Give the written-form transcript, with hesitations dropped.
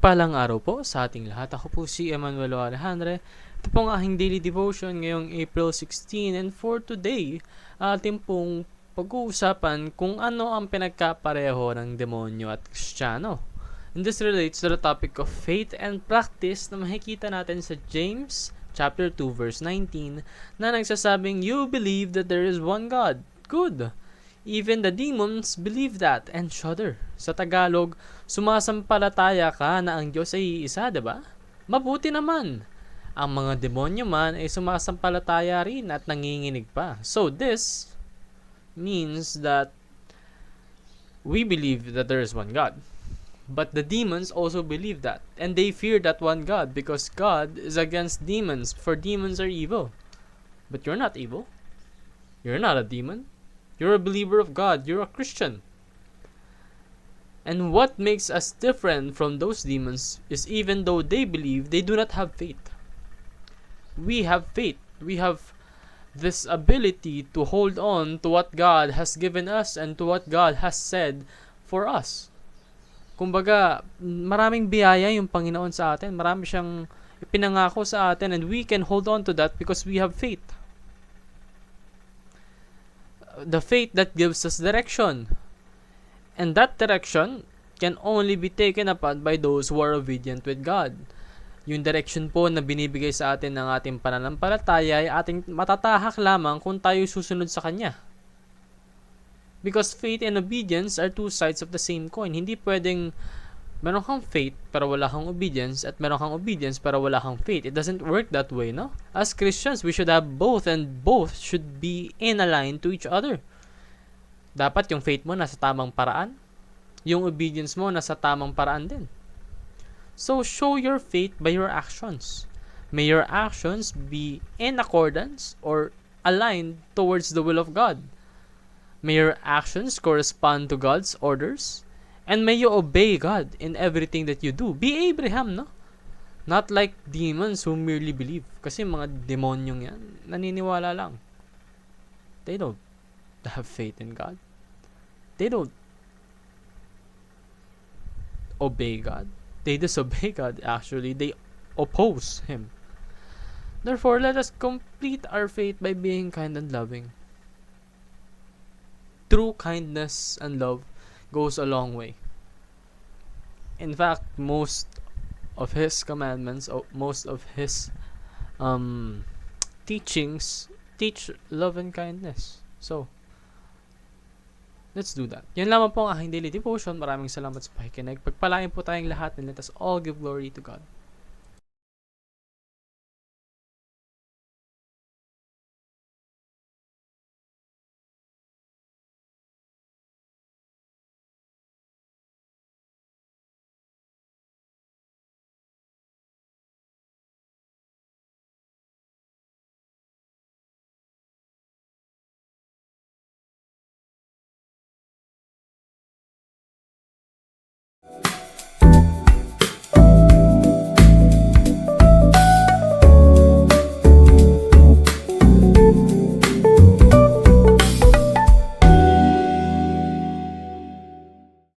Mapagpalang araw po sa ating lahat. Ako po si Emmanuel Alejandre. Ito po ang aking daily devotion ngayong April 16, and for today, ating pong pag-uusapan kung ano ang pinagkapareho ng demonyo at Kristiyano. And this relates to the topic of faith and practice na makikita natin sa James chapter 2 verse 19 na nagsasabing, "You believe that there is one God." Good. Even the demons believe that and shudder. Sa Tagalog, sumasampalataya ka na ang Diyos ay iisa, diba? Mabuti naman. Ang mga demonyo man ay sumasampalataya rin at nanginginig pa. So this means that we believe that there is one God. But the demons also believe that, and they fear that one God because God is against demons, for demons are evil. But you're not evil. You're not a demon. You're a believer of God. You're a Christian. And what makes us different from those demons is even though they believe, they do not have faith. We have faith. We have this ability to hold on to what God has given us and to what God has said for us. Kumbaga, maraming biyaya yung Panginoon sa atin. Marami siyang ipinangako sa atin, and we can hold on to that because we have faith. The faith that gives us direction. And that direction can only be taken upon by those who are obedient with God. Yung direction po na binibigay sa atin ng ating pananampalataya ay ating matatahak lamang kung tayo susunod sa Kanya. Because faith and obedience are two sides of the same coin. Hindi pwedeng meron kang faith pero wala kang obedience, at meron kang obedience pero wala kang faith. It doesn't work that way, no? As Christians, we should have both, and both should be in a line to each other. Dapat yung faith mo nasa tamang paraan, yung obedience mo nasa tamang paraan din. So, show your faith by your actions. May your actions be in accordance or aligned towards the will of God. May your actions correspond to God's orders. And may you obey God in everything that you do. Be Abraham, no? Not like demons who merely believe. Kasi mga demonyong yan, naniniwala lang. They don't have faith in God. They don't obey God. They disobey God, actually. They oppose Him. Therefore, let us complete our faith by being kind and loving. True kindness and love goes a long way. In fact, most of His commandments, most of His teachings teach love and kindness. So, let's do that. Yan lamang po ang aking daily devotion. Maraming salamat sa pakikinig. Pagpalain po tayong lahat, and let us all give glory to God.